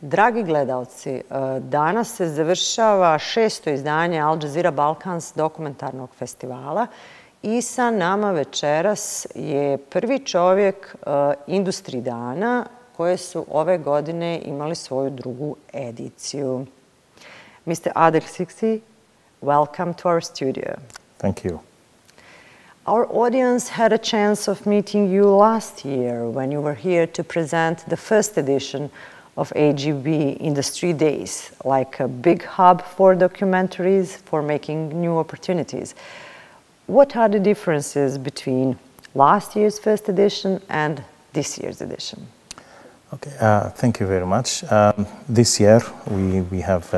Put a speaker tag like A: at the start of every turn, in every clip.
A: Dragi gledalci, danas se završava 6. izdanje Al Jazeera Balkans dokumentarnog festivala i sa nama večeras je prvi čovjek Industriji dana koje su ove godine imali svoju drugu ediciju. Mr. Adelom Ksiksijem, welcome to our studio.
B: Thank you.
A: Our audience had a chance of meeting you last year when you were here to present the first edition of AJB Industry Days, like a big hub for documentaries, for making new opportunities. What are the differences between last year's first edition and this year's edition?
B: Okay, thank you very much. This year we have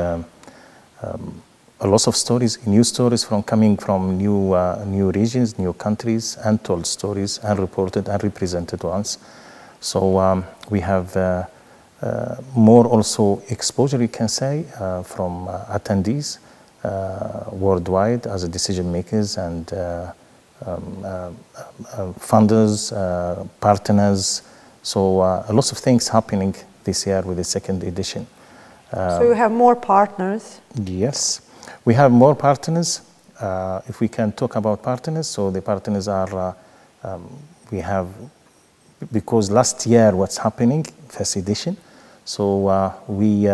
B: a lot of stories, new stories coming from new regions, new countries, untold stories, unreported, unrepresented ones. So we have more also exposure, you can say, from attendees worldwide as decision makers and funders, partners. So a lot of things happening this year with the second edition.
A: So you have more partners?
B: Yes, we have more partners. If we can talk about partners, so the partners are, we have, because last year what's happening, first edition, so we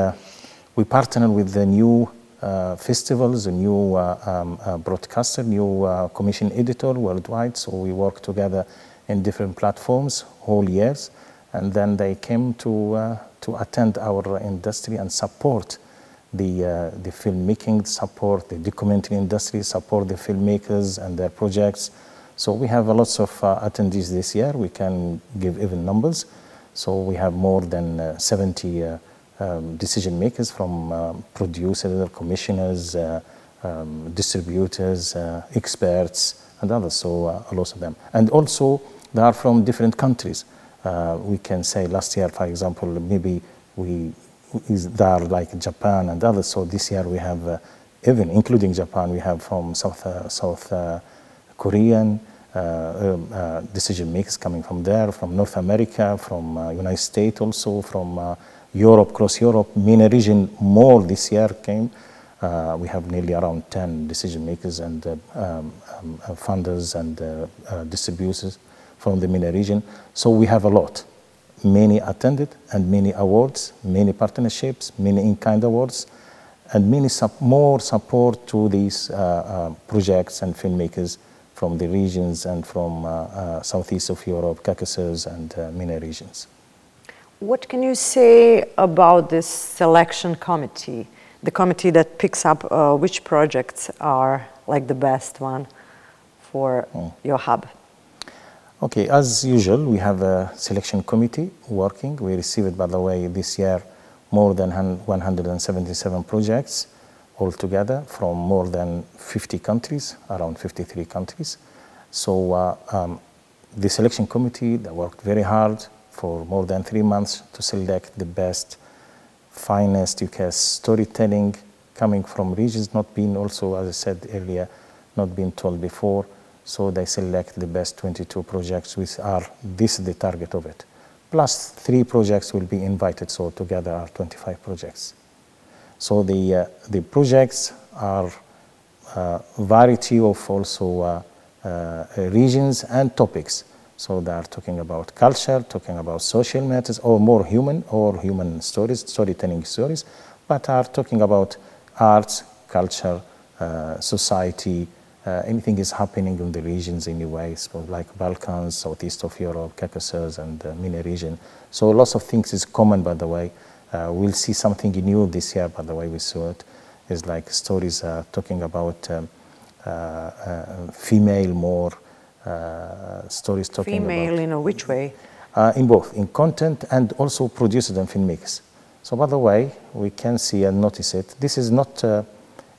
B: partner with the new festivals, the new broadcaster, new commission editor worldwide. So we work together in different platforms whole years, and then they came to attend our industry and support the filmmaking, support the documentary industry, support the filmmakers and their projects. So we have a lot of attendees this year. We can give even numbers. So we have more than 70 decision makers from producers, commissioners, distributors, experts, and others. So a lot of them. And also they are from different countries. We can say last year, for example, maybe there are like Japan and others. So this year we have, even including Japan, we have from South Korean decision makers coming from there, from North America, from United States also, from Europe, across Europe, MENA region more this year came. We have nearly around 10 decision makers and funders and distributors from the MENA region. So we have a lot. Many attended and many awards, many partnerships, many in-kind awards, and many more support to these projects and filmmakers from the regions and from southeast of Europe, Caucasus, and MENA regions.
A: What can you say about this selection committee, the committee that picks up which projects are like the best one for your hub?
B: Okay, as usual, we have a selection committee working. We received, by the way, this year more than 177 projects altogether from more than 50 countries, around 53 countries. So the selection committee, they worked very hard for more than 3 months to select the best, finest, storytelling coming from regions not being also, as I said earlier, not being told before. So they select the best 22 projects, which are, this is the target of it. Plus 3 projects will be invited, so together are 25 projects. So the projects are a variety of also regions and topics. So they are talking about culture, talking about social matters, or more human stories, storytelling stories, but are talking about arts, culture, society, anything is happening in the regions anyway, so like Balkans, southeast of Europe, Caucasus, and MENA region. So lots of things is common, by the way. We'll see something new this year, by the way, we saw it. It's like stories talking about female more, stories talking about...
A: Female in which way?
B: In both, in content and also producers and filmmakers. So by the way, we can see and notice it. This is not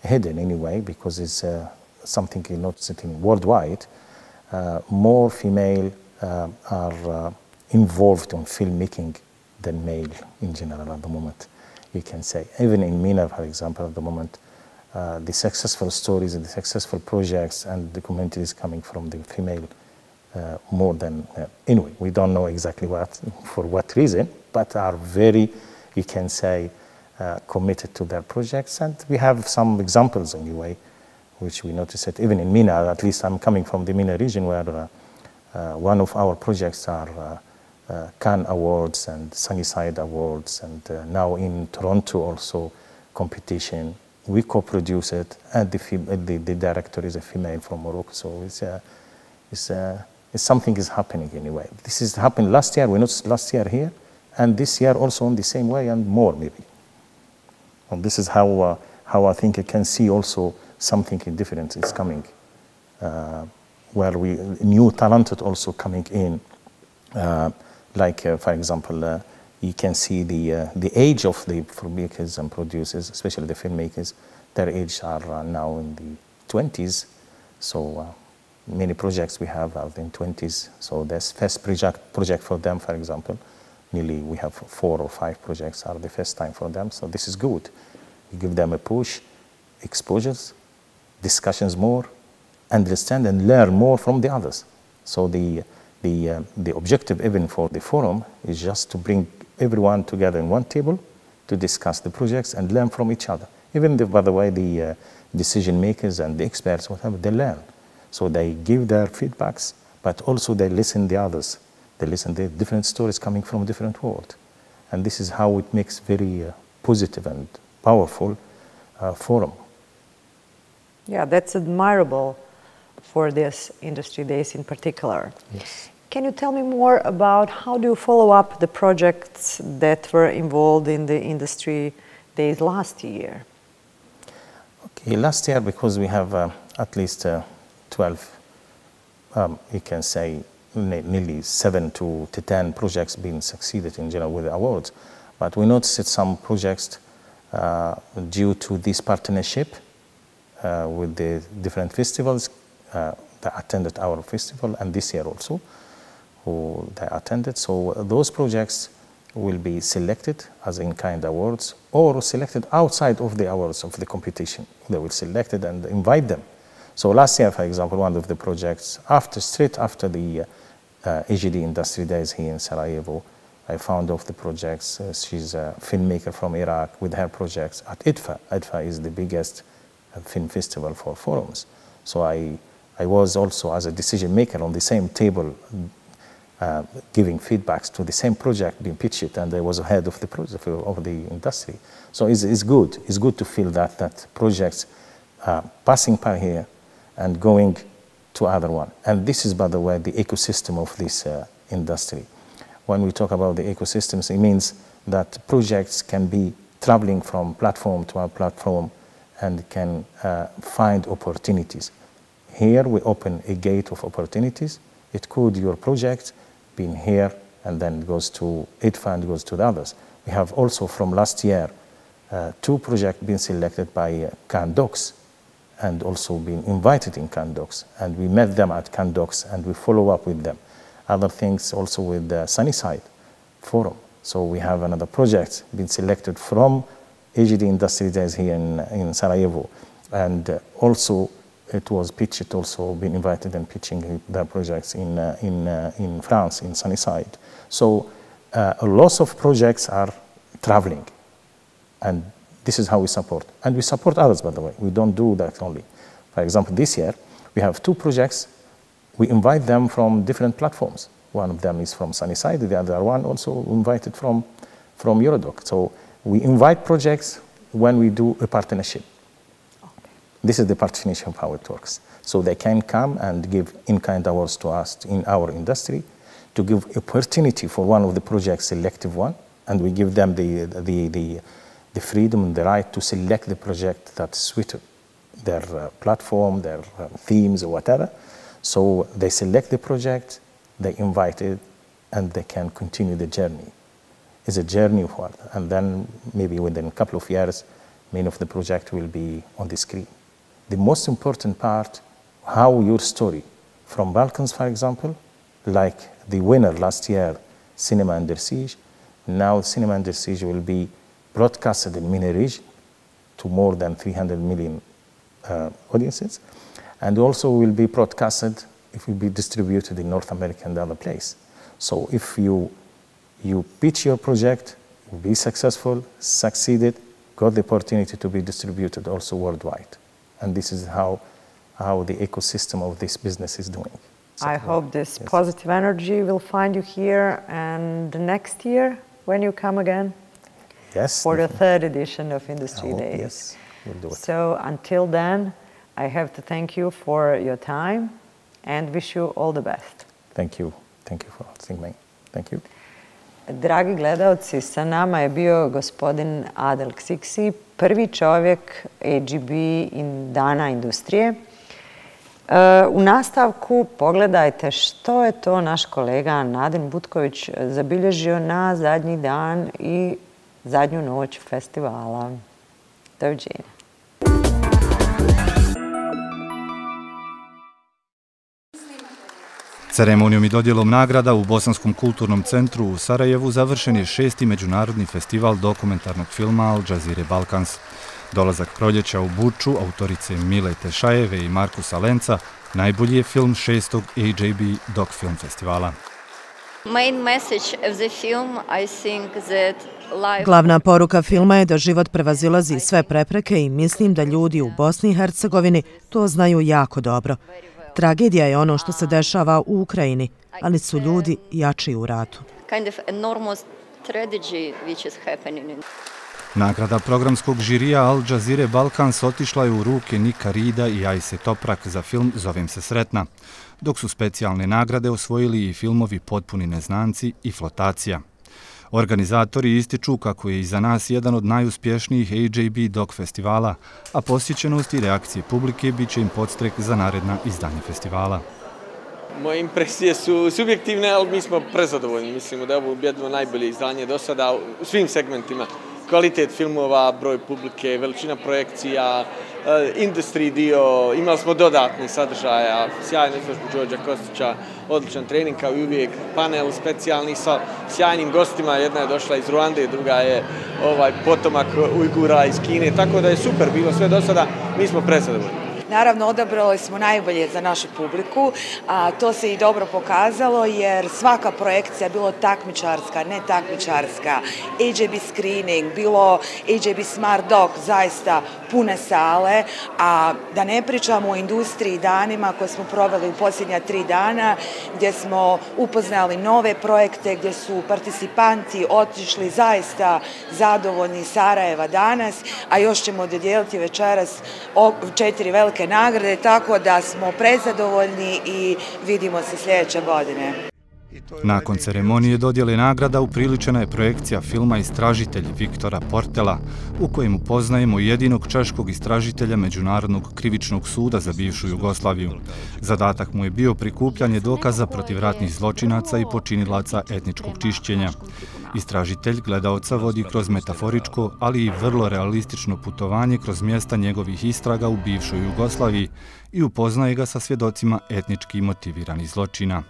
B: hidden anyway, because it's something you notice it in worldwide. More female are involved in filmmaking than male in general at the moment, you can say. Even in MENA, for example, at the moment, the successful stories and the successful projects and documentaries coming from the female more than... anyway, we don't know exactly what, for what reason, but are very you can say, committed to their projects. And we have some examples anyway, which we notice it even in MENA. At least I'm coming from the MENA region, where one of our projects are Cannes Awards and Sunnyside Awards, and now in Toronto also competition. We co-produce it, and the director is a female from Morocco, so it's something is happening anyway. This is happened last year, we noticed last year here, and this year also in the same way and more maybe. And this is how I think I can see also something different is coming, where new talented also coming in. Like, for example, you can see the age of the filmmakers and producers, especially the filmmakers. Their age are now in the 20s. So many projects we have are in 20s. So this first project for them, for example, nearly we have 4 or 5 projects are the first time for them. So this is good. You give them a push, exposures, discussions more, understand and learn more from the others. So the objective even for the forum is just to bring everyone together in one table to discuss the projects and learn from each other. Even, by the way, the decision makers and the experts, whatever, they learn. So they give their feedbacks, but also they listen the others. They listen to different stories coming from different worlds. And this is how it makes very positive and powerful forum.
A: Yeah, that's admirable for this industry days in particular.
B: Yes.
A: Can you tell me more about how do you follow up the projects that were involved in the industry days last year?
B: Okay, last year, because we have at least 12, you can say nearly 7 to 10 projects being succeeded in general with the awards. But we noticed that some projects due to this partnership with the different festivals that attended our festival, and this year also, who they attended. So those projects will be selected as in-kind awards or selected outside of the awards of the competition. They will select it and invite them. So last year, for example, one of the projects, straight after the AJB Industry Days here in Sarajevo, I found of the projects. She's a filmmaker from Iraq with her projects at IDFA. IDFA is the biggest film festival for forums. So I was also as a decision maker on the same table giving feedbacks to the same project being pitched, and I was ahead of the project of the industry. So it's good. It's good to feel that projects passing by here and going to other one. And this is, by the way, the ecosystem of this industry. When we talk about the ecosystems, it means that projects can be traveling from platform to platform and can find opportunities. Here we open a gate of opportunities. It could your project being here and then goes to IDFA and goes to the others. We have also from last year 2 projects been selected by Cannes Docs and also been invited in Cannes Docs, and we met them at Cannes Docs and we follow up with them. Other things also with the Sunnyside Forum. So we have another project been selected from AJB Industry Days here in Sarajevo, and also it was pitched, also been invited and pitching their projects in France, in Sunnyside. So lots of projects are traveling, and this is how we support. And we support others, by the way. We don't do that only. For example, this year, we have 2 projects. We invite them from different platforms. One of them is from Sunnyside, the other one also invited from AJBDoc. So we invite projects when we do a partnership. This is the partnership of how it works. So they can come and give in-kind awards to us in our industry to give opportunity for one of the projects, selective one, and we give them the freedom and the right to select the project that suited their platform, their themes, or whatever. So they select the project, they invite it, and they can continue the journey. It's a journey forward, and then maybe within a couple of years, many of the project will be on the screen. The most important part, how your story, from Balkans, for example, like the winner last year, Cinema Under Siege, now Cinema Under Siege will be broadcasted in MENA region to more than 300 million audiences, and also will be broadcasted, it will be distributed in North America and other places. So if you pitch your project, be successful, succeeded, got the opportunity to be distributed also worldwide. And this is how the ecosystem of this business is doing.
A: I hope this positive energy will find you here and the next year when you come again.
B: Yes.
A: For the third edition of Industry Days.
B: Yes, we'll do it.
A: So until then, I have to thank you for your time and wish you all the best.
B: Thank you. Thank you for asking me. Thank you.
A: Dragi gledalci, sa nama je bio gospodin Adelom Ksiksijem, prvi čovjek AJB Dana Industrije. U nastavku pogledajte što je to naš kolega Anadin Butković zabilježio na zadnji dan i zadnju noć festivala. Doviđenja.
C: Ceremonijom i dodjelom nagrada u Bosanskom kulturnom centru u Sarajevu završen je 6. međunarodni festival dokumentarnog filma Al Jazeere Balkans. Dolazak proljeća u Buču, autorice Mile Tešajeve i Markusa Lenca, najbolji je film 6. AJB DOC film festivala.
D: Glavna poruka filma je da život prevazilazi sve prepreke i mislim da ljudi u Bosni i Hercegovini to znaju jako dobro. Tragedija je ono što se dešava u Ukrajini, ali su ljudi jači u ratu.
C: Nagrada programskog žirija Al Jazeere Balkans otišla je u ruke Nika Rida i Ajse Toprak za film Zovem se sretna, dok su specijalne nagrade osvojili i filmovi Potpuni neznanci i Flotacija. Organizatori ističu kako je iza nas jedan od najuspješnijih AJB DOC festivala, a posjećenost i reakcije publike bit će im podstrek za naredna izdanja festivala.
E: Moje impresije su subjektivne, ali mi smo prezadovoljni. Mislimo da je ovo jedno najbolje izdanje do sada u svim segmentima. Kvalitet filmova, broj publike, veličina projekcija, industry dio, imali smo dodatnih sadržaja, sjajnu izložbu Đorđa Kostića, odličan trening kao i uvijek, panel specijalni sa sjajnim gostima, jedna je došla iz Ruande, druga je potomak Ujgura iz Kine, tako da je super bilo sve do sada, mi smo prezadovoljni.
F: Naravno, odabrali smo najbolje za našu publiku, a to se i dobro pokazalo jer svaka projekcija, bilo takmičarska, ne takmičarska, AJB screening, bilo AJB Smart Doc, zaista pune sale, a da ne pričamo o industriji danima koje smo proveli u posljednja 3 dana, gdje smo upoznali nove projekte, gdje su participanti otišli zaista zadovoljni iz Sarajeva danas, a još ćemo dodijeliti večeras 4 velike nagrade, tako da smo prezadovoljni i vidimo se sljedeće godine.
C: Nakon ceremonije dodjele nagrada upriličena je projekcija filma Istražitelj Viktora Portela, u kojem upoznajemo jedinog češkog istražitelja Međunarodnog krivičnog suda za bivšu Jugoslaviju. Zadatak mu je bio prikupljanje dokaza protiv ratnih zločinaca i počinilaca etničkog čišćenja. Istražitelj gledaoca vodi kroz metaforičko, ali i vrlo realistično putovanje kroz mjesta njegovih istraga u bivšoj Jugoslaviji i upoznaje ga sa svjedocima etnički motiviranih zločina.